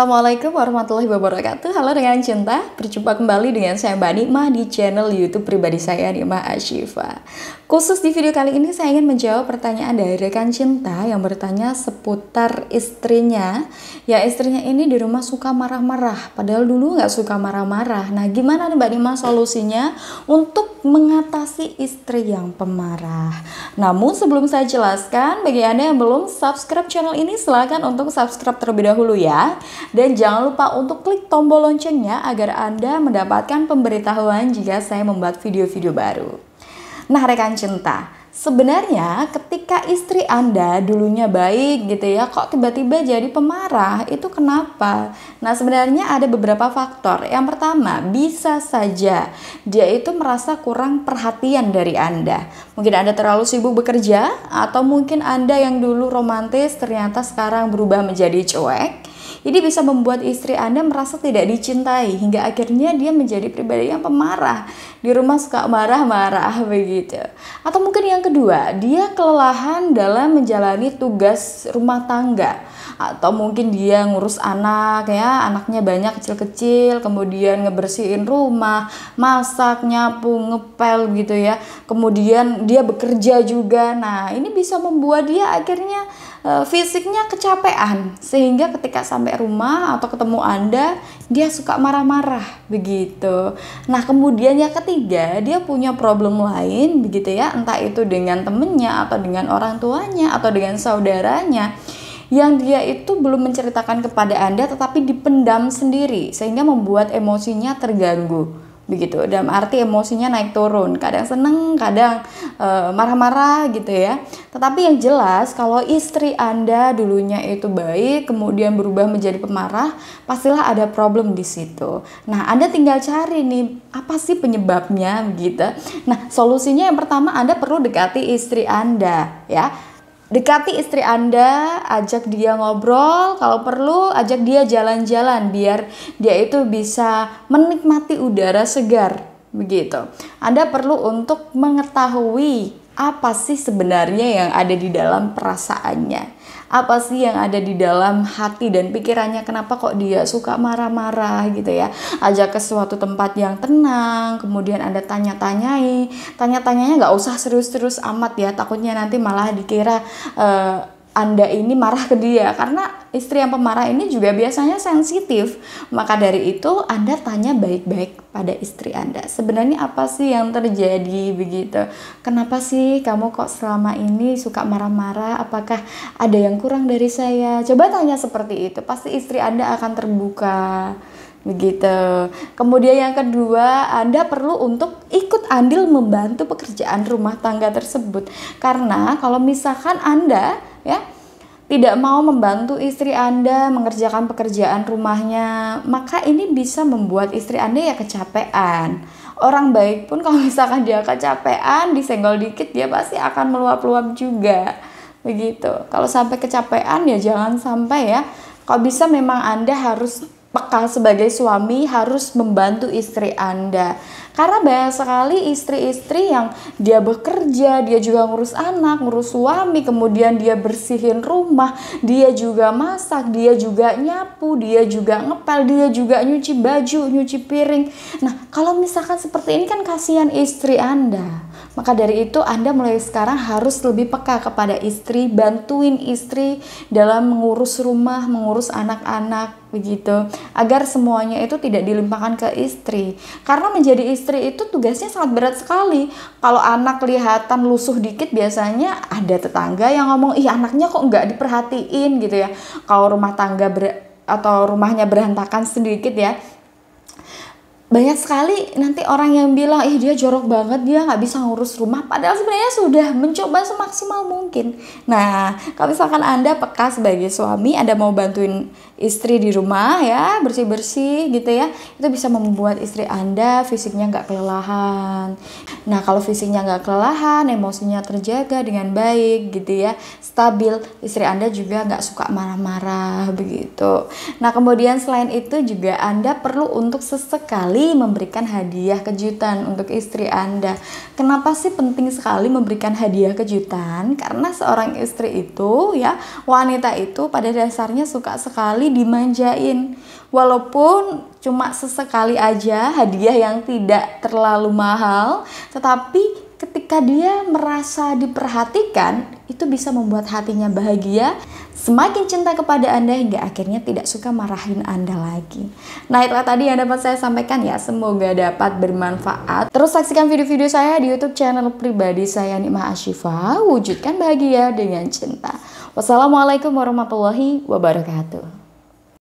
Assalamualaikum warahmatullahi wabarakatuh. Halo dengan cinta, berjumpa kembali dengan saya Mbak Nikmah di channel YouTube pribadi saya, Nikmah Ashifa. Khusus di video kali ini saya ingin menjawab pertanyaan dari rekan cinta yang bertanya seputar istrinya. Ya, istrinya ini di rumah suka marah-marah, padahal dulu nggak suka marah-marah. Nah, gimana nih Mbak Nikmah solusinya untuk mengatasi istri yang pemarah? Namun sebelum saya jelaskan, bagi Anda yang belum subscribe channel ini, silahkan untuk subscribe terlebih dahulu ya. Dan jangan lupa untuk klik tombol loncengnya agar Anda mendapatkan pemberitahuan jika saya membuat video-video baru. Nah, rekan cinta, sebenarnya ketika istri Anda dulunya baik gitu ya, kok tiba-tiba jadi pemarah, itu kenapa? Nah, sebenarnya ada beberapa faktor. Yang pertama, bisa saja dia itu merasa kurang perhatian dari Anda. Mungkin Anda terlalu sibuk bekerja, atau mungkin Anda yang dulu romantis ternyata sekarang berubah menjadi cuek. Jadi bisa membuat istri Anda merasa tidak dicintai hingga akhirnya dia menjadi pribadi yang pemarah. Di rumah suka marah-marah begitu. Atau mungkin yang kedua, dia kelelahan dalam menjalani tugas rumah tangga. Atau mungkin dia ngurus anak ya, anaknya banyak kecil-kecil, kemudian ngebersihin rumah, masak, nyapu, ngepel gitu ya. Kemudian dia bekerja juga. Nah, ini bisa membuat dia akhirnya fisiknya kecapean, sehingga ketika sampai rumah atau ketemu Anda, dia suka marah-marah begitu. Nah, kemudian yang ketiga, dia punya problem lain begitu ya, entah itu dengan temennya atau dengan orang tuanya atau dengan saudaranya, yang dia itu belum menceritakan kepada Anda tetapi dipendam sendiri sehingga membuat emosinya terganggu begitu. Dalam arti emosinya naik turun, kadang seneng, kadang marah-marah gitu ya. Tetapi yang jelas kalau istri Anda dulunya itu baik kemudian berubah menjadi pemarah, pastilah ada problem di situ. Nah, Anda tinggal cari nih apa sih penyebabnya begitu. Nah, solusinya yang pertama, Anda perlu dekati istri Anda ya. Dekati istri Anda, ajak dia ngobrol, kalau perlu ajak dia jalan-jalan biar dia itu bisa menikmati udara segar begitu. Anda perlu untuk mengetahui apa sih sebenarnya yang ada di dalam perasaannya. Apa sih yang ada di dalam hati dan pikirannya, kenapa kok dia suka marah-marah gitu ya. Ajak ke suatu tempat yang tenang, kemudian Anda tanya-tanyai. Tanya-tanyanya nggak usah serius-serius amat ya, takutnya nanti malah dikira Anda ini marah ke dia, karena istri yang pemarah ini juga biasanya sensitif. Maka dari itu Anda tanya baik-baik pada istri Anda, sebenarnya apa sih yang terjadi begitu. Kenapa sih kamu kok selama ini suka marah-marah, apakah ada yang kurang dari saya? Coba tanya seperti itu, pasti istri Anda akan terbuka begitu. Kemudian yang kedua, Anda perlu untuk ikut andil membantu pekerjaan rumah tangga tersebut. Karena kalau misalkan Anda ya tidak mau membantu istri Anda mengerjakan pekerjaan rumahnya, maka ini bisa membuat istri Anda ya kecapean. Orang baik pun kalau misalkan dia kecapean, disenggol dikit dia pasti akan meluap-luap juga begitu. Kalau sampai kecapean ya jangan sampai ya. Kalau bisa memang Anda harus peka sebagai suami, harus membantu istri Anda. Karena banyak sekali istri-istri yang dia bekerja, dia juga ngurus anak, ngurus suami, kemudian dia bersihin rumah, dia juga masak, dia juga nyapu, dia juga ngepel, dia juga nyuci baju, nyuci piring. Nah, kalau misalkan seperti ini kan kasihan istri Anda. Maka dari itu Anda mulai sekarang harus lebih peka kepada istri, bantuin istri dalam mengurus rumah, mengurus anak-anak begitu, agar semuanya itu tidak dilimpahkan ke istri. Karena menjadi istri itu tugasnya sangat berat sekali. Kalau anak kelihatan lusuh dikit, biasanya ada tetangga yang ngomong, ih anaknya kok nggak diperhatiin gitu ya. Kalau rumah tangga atau rumahnya berantakan sedikit ya, banyak sekali nanti orang yang bilang, ih dia jorok banget, dia nggak bisa ngurus rumah, padahal sebenarnya sudah mencoba semaksimal mungkin. Nah, kalau misalkan Anda peka sebagai suami, Anda mau bantuin istri di rumah ya, bersih-bersih gitu ya, itu bisa membuat istri Anda fisiknya nggak kelelahan. Nah, kalau fisiknya nggak kelelahan, emosinya terjaga dengan baik gitu ya, stabil, istri Anda juga nggak suka marah-marah begitu. Nah, kemudian selain itu juga Anda perlu untuk sesekali sekali memberikan hadiah kejutan untuk istri Anda. Kenapa sih penting sekali memberikan hadiah kejutan? Karena seorang istri itu ya, wanita itu pada dasarnya suka sekali dimanjain. Walaupun cuma sesekali aja hadiah yang tidak terlalu mahal, tetapi ketika dia merasa diperhatikan, itu bisa membuat hatinya bahagia, semakin cinta kepada Anda hingga akhirnya tidak suka marahin Anda lagi. Nah, itulah tadi yang dapat saya sampaikan ya, semoga dapat bermanfaat. Terus saksikan video-video saya di YouTube channel pribadi saya Nikmah Ashifa, wujudkan bahagia dengan cinta. Wassalamualaikum warahmatullahi wabarakatuh.